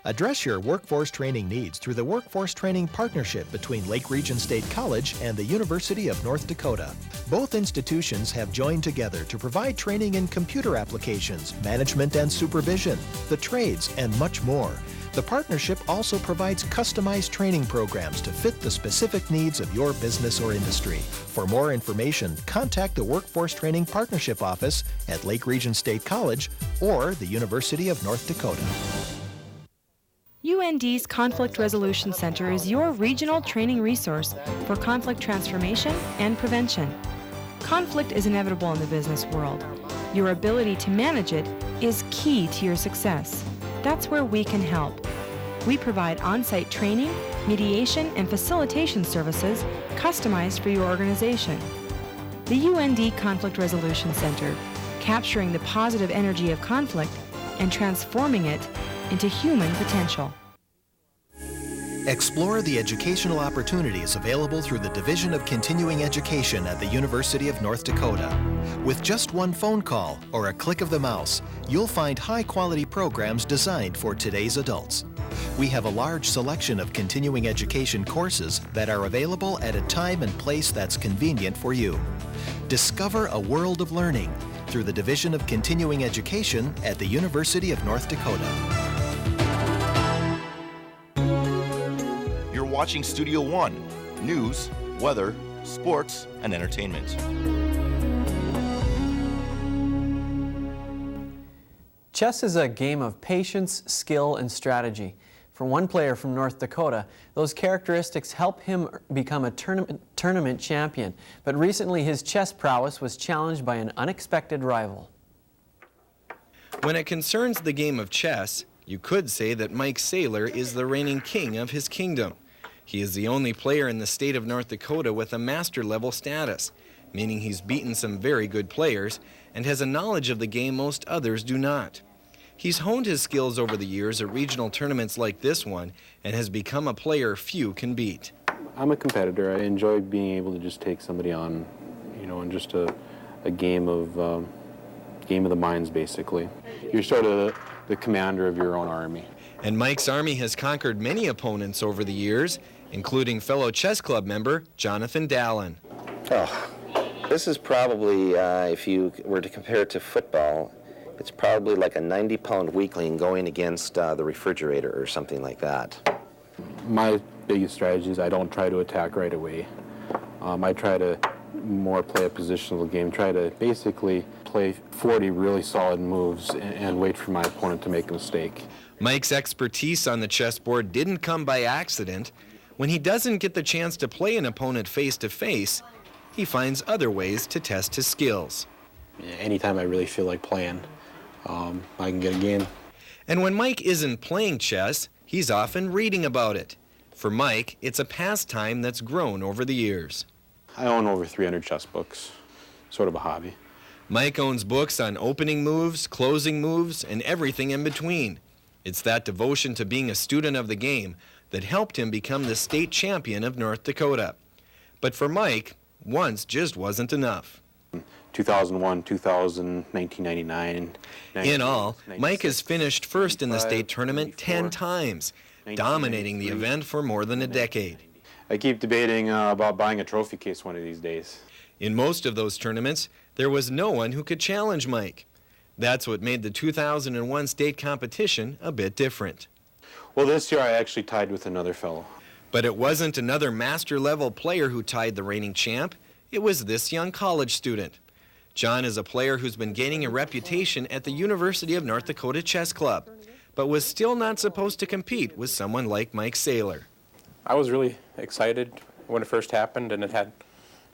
Address your workforce training needs through the Workforce Training Partnership between Lake Region State College and the University of North Dakota. Both institutions have joined together to provide training in computer applications, management and supervision, the trades, and much more. The partnership also provides customized training programs to fit the specific needs of your business or industry. For more information, contact the Workforce Training Partnership Office at Lake Region State College or the University of North Dakota.
UND's Conflict Resolution Center is your regional training resource for conflict transformation and prevention. Conflict is inevitable in the business world. Your ability to manage it is key to your success. That's where we can help. We provide on-site training, mediation, and facilitation services customized for your organization. The UND Conflict Resolution Center, capturing the positive energy of conflict and transforming it into human potential.
Explore the educational opportunities available through the Division of Continuing Education at the University of North Dakota. With just one phone call or a click of the mouse, you'll find high-quality programs designed for today's adults. We have a large selection of continuing education courses that are available at a time and place that's convenient for you. Discover a world of learning through the Division of Continuing Education at the University of North Dakota.
You're watching Studio One, news, weather, sports, and entertainment.
Chess is a game of patience, skill, and strategy. For one player from North Dakota, those characteristics help him become a tournament champion. But recently, his chess prowess was challenged by an unexpected rival.
When it concerns the game of chess, you could say that Mike Saylor is the reigning king of his kingdom. He is the only player in the state of North Dakota with a master-level status, meaning he's beaten some very good players and has a knowledge of the game most others do not. He's honed his skills over the years at regional tournaments like this one and has become a player few can beat.
I'm a competitor. I enjoy being able to just take somebody on, in just a game of the minds, basically. You're sort of the commander of your own army.
And Mike's army has conquered many opponents over the years, including fellow chess club member Jonathan Dallin.
Oh, this is probably, if you were to compare it to football, it's probably like a 90-pound weakling going against the refrigerator or something like that.
My biggest strategy is I don't try to attack right away. I try to more play a positional game, try to basically play 40 really solid moves and wait for my opponent to make a mistake.
Mike's expertise on the chessboard didn't come by accident. When he doesn't get the chance to play an opponent face-to-face, he finds other ways to test his skills.
Anytime I really feel like playing, I can get a game.
And when Mike isn't playing chess, he's often reading about it. For Mike, it's a pastime that's grown over the years.
I own over 300 chess books, sort of a hobby.
Mike owns books on opening moves, closing moves, and everything in between. It's that devotion to being a student of the game that helped him become the state champion of North Dakota. But for Mike, once just wasn't enough.
2001, 2000, 1999.
In all, Mike has finished first in the state tournament 10 times, dominating the event for more than a decade.
I keep debating about buying a trophy case one of these days.
In most of those tournaments, there was no one who could challenge Mike. That's what made the 2001 state competition a bit different.
Well, this year I actually tied with another fellow.
But it wasn't another master-level player who tied the reigning champ. It was this young college student. John is a player who's been gaining a reputation at the University of North Dakota Chess Club, but was still not supposed to compete with someone like Mike Saylor.
I was really excited when it first happened, and it had,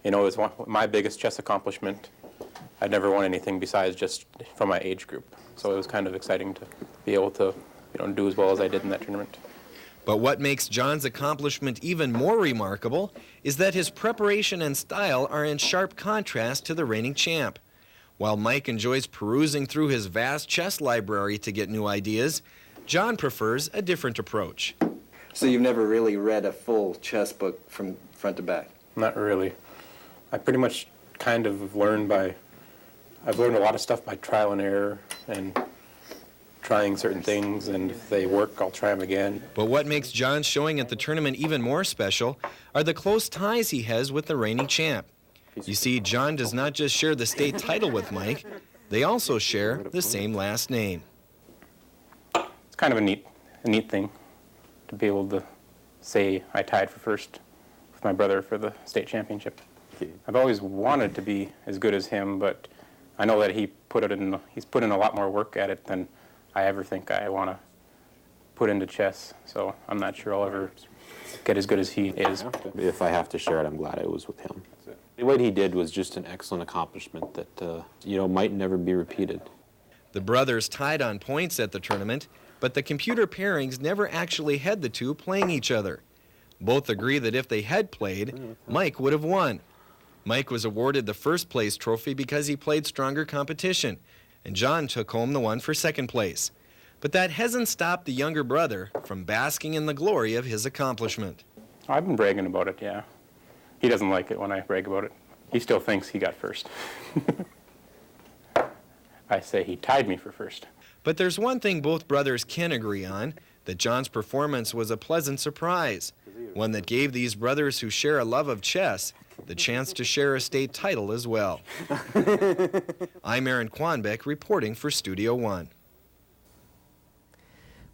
it was my biggest chess accomplishment. I'd never won anything besides just from my age group, so it was kind of exciting to be able to, do as well as I did in that tournament.
But what makes John's accomplishment even more remarkable is that his preparation and style are in sharp contrast to the reigning champ. While Mike enjoys perusing through his vast chess library to get new ideas, John prefers a different approach.
So you've never really read a full chess book from front to back?
Not really. I pretty much kind of learned I've learned a lot of stuff by trial and error and trying certain things, and if they work, I'll try them again.
But what makes John's showing at the tournament even more special are the close ties he has with the reigning champ. You see, John does not just share the state title with Mike, they also share the same last name.
It's kind of a neat thing to be able to say I tied for first with my brother for the state championship. I've always wanted to be as good as him, but I know that he's put in a lot more work at it than I ever think I want to put into chess, so I'm not sure I'll ever get as good as he is.
If I have to share it, I'm glad I was with him. What he did was just an excellent accomplishment that, might never be repeated.
The brothers tied on points at the tournament, but the computer pairings never actually had the two playing each other. Both agree that if they had played, Mike would have won. Mike was awarded the first place trophy because he played stronger competition, and John took home the one for second place. But that hasn't stopped the younger brother from basking in the glory of his accomplishment.
I've been bragging about it, yeah. He doesn't like it when I brag about it. He still thinks he got first. I say he tied me for first.
But there's one thing both brothers can agree on, that John's performance was a pleasant surprise, one that gave these brothers who share a love of chess the chance to share a state title as well. I'm Aaron Quanbeck reporting for Studio One.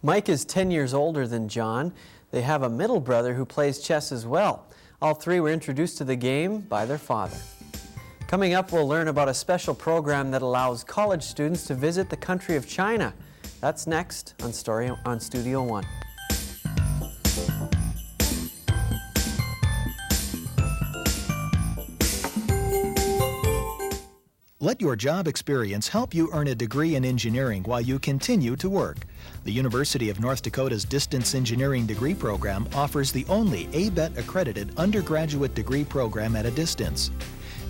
Mike is 10 years older than John. They have a middle brother who plays chess as well. All three were introduced to the game by their father. Coming up, we'll learn about a special program that allows college students to visit the country of China. That's next on Studio One.
Let your job experience help you earn a degree in engineering while you continue to work. The University of North Dakota's Distance Engineering Degree Program offers the only ABET accredited undergraduate degree program at a distance.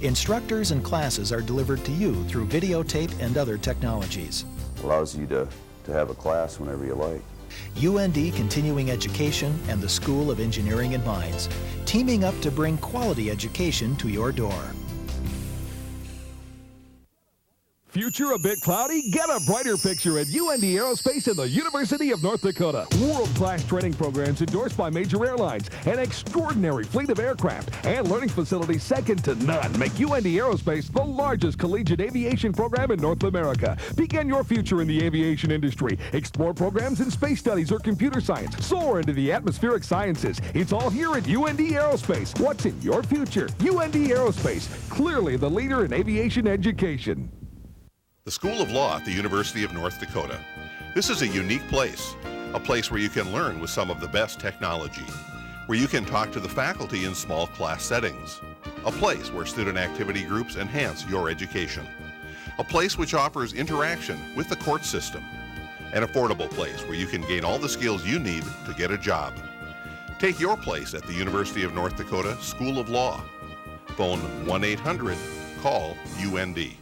Instructors and classes are delivered to you through videotape and other technologies.
Allows you to have a class whenever you like.
UND Continuing Education and the School of Engineering and Mines, teaming up to bring quality education to your door.
Future a bit cloudy? Get a brighter picture at UND Aerospace and the University of North Dakota. World-class training programs endorsed by major airlines, an extraordinary fleet of aircraft, and learning facilities second to none make UND Aerospace the largest collegiate aviation program in North America. Begin your future in the aviation industry. Explore programs in space studies or computer science. Soar into the atmospheric sciences. It's all here at UND Aerospace. What's in your future? UND Aerospace, clearly the leader in aviation education.
The School of Law at the University of North Dakota. This is a unique place where you can learn with some of the best technology, where you can talk to the faculty in small class settings, a place where student activity groups enhance your education, a place which offers interaction with the court system, an affordable place where you can gain all the skills you need to get a job. Take your place at the University of North Dakota School of Law. Phone 1-800-CALL-UND.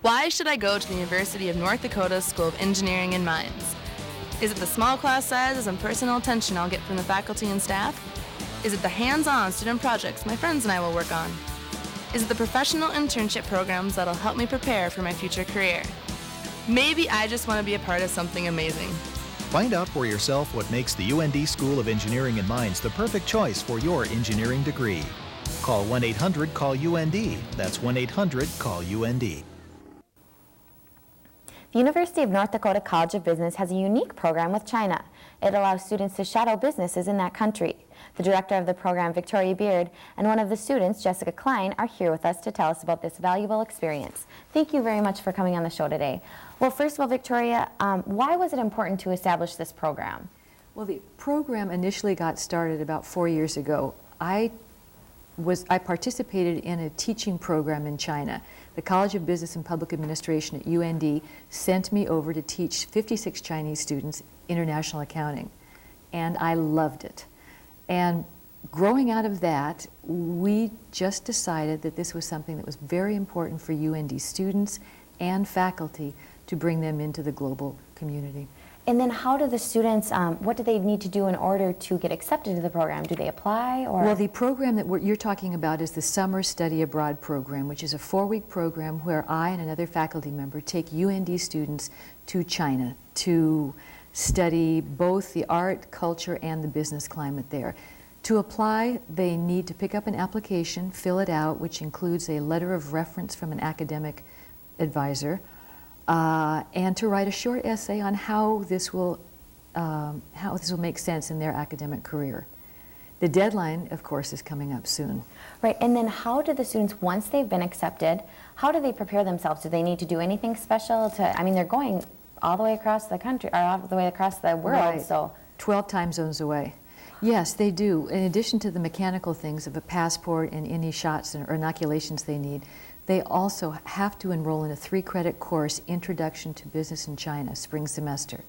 Why should I go to the University of North Dakota School of Engineering and Mines? Is it the small class sizes and personal attention I'll get from the faculty and staff? Is it the hands-on student projects my friends and I will work on? Is it the professional internship programs that'll help me prepare for my future career? Maybe I just want to be a part of something amazing.
Find out for yourself what makes the UND School of Engineering and Mines the perfect choice for your engineering degree. Call 1-800-CALL-UND. That's 1-800-CALL-UND.
The University of North Dakota College of Business has a unique program with China. It allows students to shadow businesses in that country. The director of the program, Victoria Beard, and one of the students, Jessica Klein, are here with us to tell us about this valuable experience. Thank you very much for coming on the show today. Well, first of all, Victoria, why was it important to establish this program?
Well, the program initially got started about 4 years ago. I participated in a teaching program in China. The College of Business and Public Administration at UND sent me over to teach 56 Chinese students international accounting, and I loved it. And growing out of that, we just decided that this was something that was very important for UND students and faculty to bring them into the global community.
And then how do the students, what do they need to do in order to get accepted to the program? Do they apply? Or?
Well, the program that you're talking about is the Summer Study Abroad program, which is a 4-week program where I and another faculty member take UND students to China to study both the art, culture, and the business climate there. To apply, they need to pick up an application, fill it out, which includes a letter of reference from an academic advisor, and to write a short essay on how this will make sense in their academic career. The deadline, of course, is coming up soon.
Right, and then how do the students, once they've been accepted, how do they prepare themselves? Do they need to do anything special to, I mean, they're going all the way across the country, or all the way across the world,
Right.
So.
12 time zones away. Yes, they do. In addition to the mechanical things of a passport and any shots or inoculations they need, they also have to enroll in a 3-credit course, Introduction to Business in China, spring semester.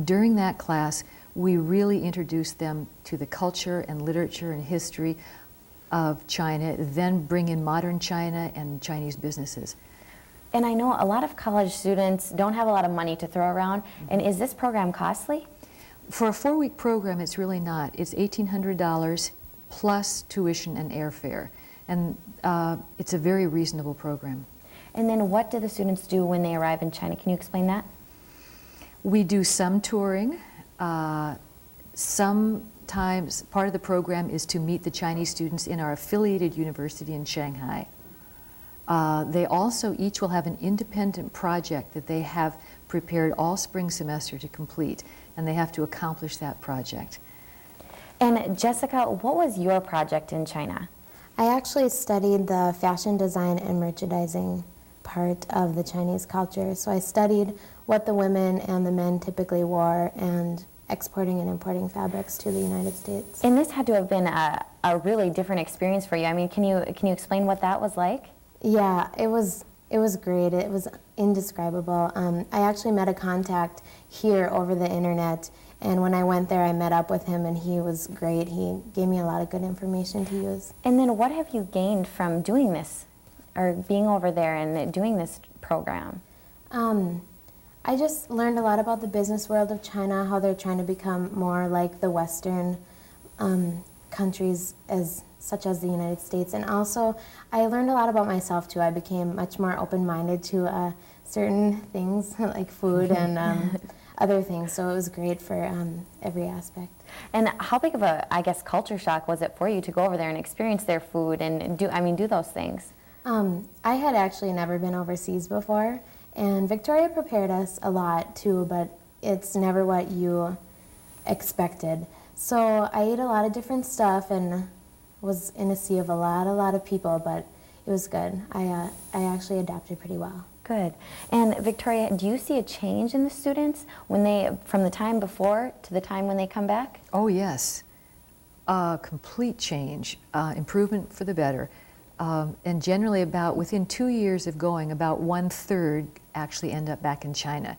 During that class, we really introduce them to the culture and literature and history of China, then bring in modern China and Chinese businesses.
And I know a lot of college students don't have a lot of money to throw around, and is this program costly?
For a 4-week program, it's really not. It's $1,800 plus tuition and airfare. And it's a very reasonable program.
And then what do the students do when they arrive in China? Can you explain that?
We do some touring. Sometimes part of the program is to meet the Chinese students in our affiliated university in Shanghai. They also each will have an independent project that they have prepared all spring semester to complete, and they have to accomplish that project.
And Jessica, what was your project in China?
I actually studied the fashion design and merchandising part of the Chinese culture. So I studied what the women and the men typically wore and exporting and importing fabrics to the United States.
And this had to have been a really different experience for you. I mean, can you explain what that was like?
Yeah, it was great. It was indescribable. I actually met a contact here over the internet, and when I went there, I met up with him, and he was great. He gave me a lot of good information to use.
And then what have you gained from doing this, or being over there and doing this program?
I just learned a lot about the business world of China, how they're trying to become more like the Western countries such as the United States. And also, I learned a lot about myself too. I became much more open-minded to certain things like food and other things. So it was great for every aspect.
And how big of a, I guess, culture shock was it for you to go over there and experience their food and do those things?
I had actually never been overseas before, and Victoria prepared us a lot too, but it's never what you expected. So I ate a lot of different stuff and was in a sea of a lot of people, but it was good. I actually adapted pretty well.
Good. And Victoria, do you see a change in the students from the time before to the time when they come back?
Oh yes, complete change, improvement for the better. And generally within 2 years of going, about 1/3 actually end up back in China.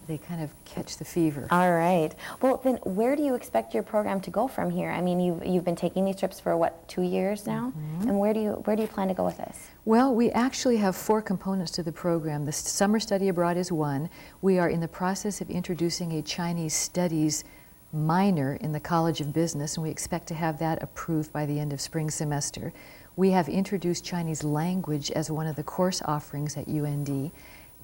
they kind of catch the fever.
All right. Well, then where do you expect your program to go from here? I mean, you've been taking these trips for what, 2 years now?
Mm-hmm.
And where do you plan to go with this?
Well, we actually have 4 components to the program. The summer study abroad is one. We are in the process of introducing a Chinese studies minor in the College of Business, and we expect to have that approved by the end of spring semester. We have introduced Chinese language as one of the course offerings at UND.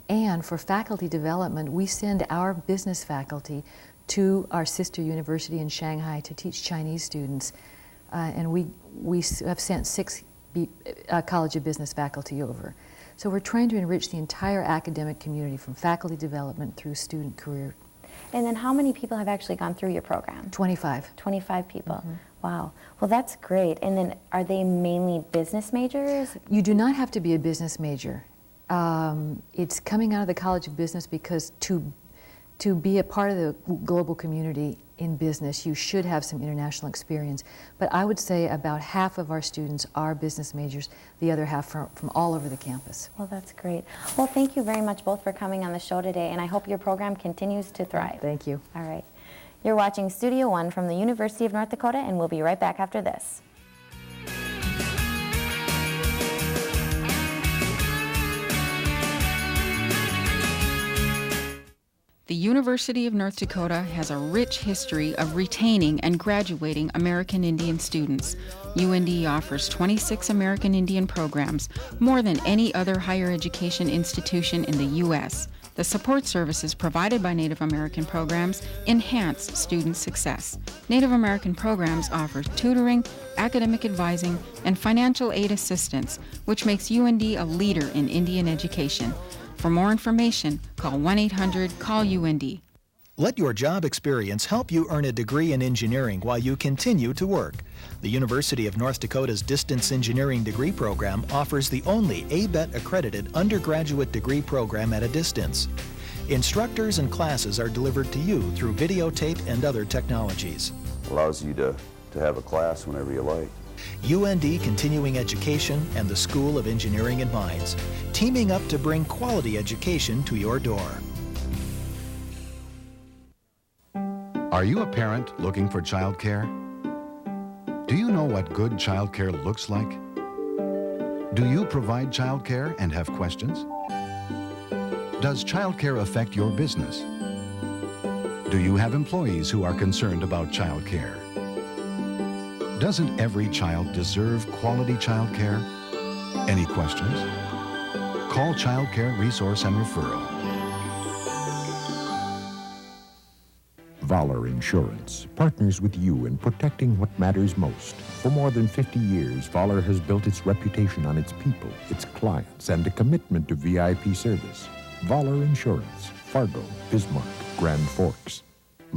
And for faculty development, we send our business faculty to our sister university in Shanghai to teach Chinese students. And we have sent 6 College of Business faculty over. So we're trying to enrich the entire academic community from faculty development through student career.
And then how many people have actually gone through your program?
25.
25 people. Wow. Well, that's great. And then are they mainly business majors?
You do not have to be a business major. It's coming out of the College of Business because to be a part of the global community in business, you should have some international experience. But I would say about half of our students are business majors, the other half from all over the campus.
Well, that's great. Well, thank you very much both for coming on the show today, and I hope your program continues to thrive.
Thank you.
All right. You're watching Studio One from the University of North Dakota, and we'll be right back after this.
The University of North Dakota has a rich history of retaining and graduating American Indian students. UND offers 26 American Indian programs, more than any other higher education institution in the U.S. The support services provided by Native American programs enhance student success. Native American programs offer tutoring, academic advising, and financial aid assistance, which makes UND a leader in Indian education. For more information, call 1-800-CALL-UND.
Let your job experience help you earn a degree in engineering while you continue to work. The University of North Dakota's Distance Engineering Degree Program offers the only ABET accredited undergraduate degree program at a distance. Instructors and classes are delivered to you through videotape and other technologies.
Allows you to have a class whenever you like.
UND Continuing Education and the School of Engineering and Mines, teaming up to bring quality education to your door.
Are you a parent looking for childcare? Do you know what good childcare looks like? Do you provide childcare and have questions? Does childcare affect your business? Do you have employees who are concerned about childcare? Doesn't every child deserve quality childcare? Any questions? Call Child Care Resource and Referral.
Voller Insurance partners with you in protecting what matters most. For more than 50 years, Voller has built its reputation on its people, its clients, and a commitment to VIP service. Voller Insurance, Fargo, Bismarck, Grand Forks.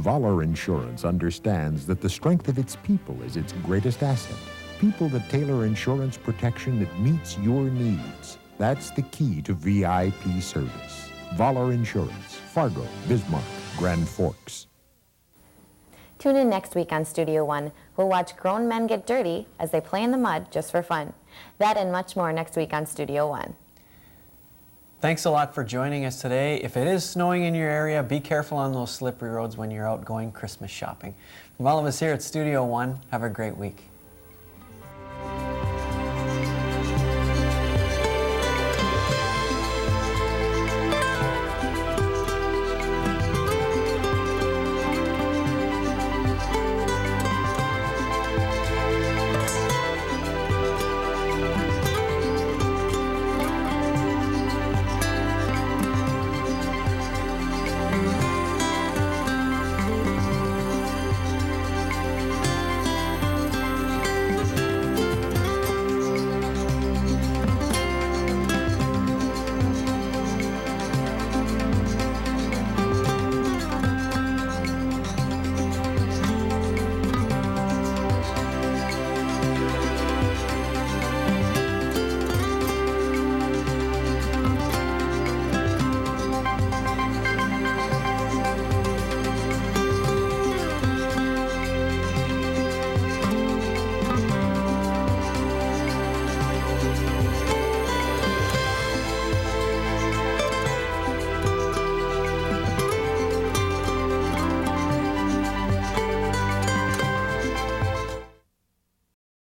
Voller Insurance understands that the strength of its people is its greatest asset. People that tailor insurance protection that meets your needs. That's the key to VIP service. Voller Insurance, Fargo, Bismarck, Grand Forks.
Tune in next week on Studio One. We'll watch grown men get dirty as they play in the mud just for fun. That and much more next week on Studio One.
Thanks a lot for joining us today. If it is snowing in your area, be careful on those slippery roads when you're out going Christmas shopping. From all of us here at Studio One, have a great week.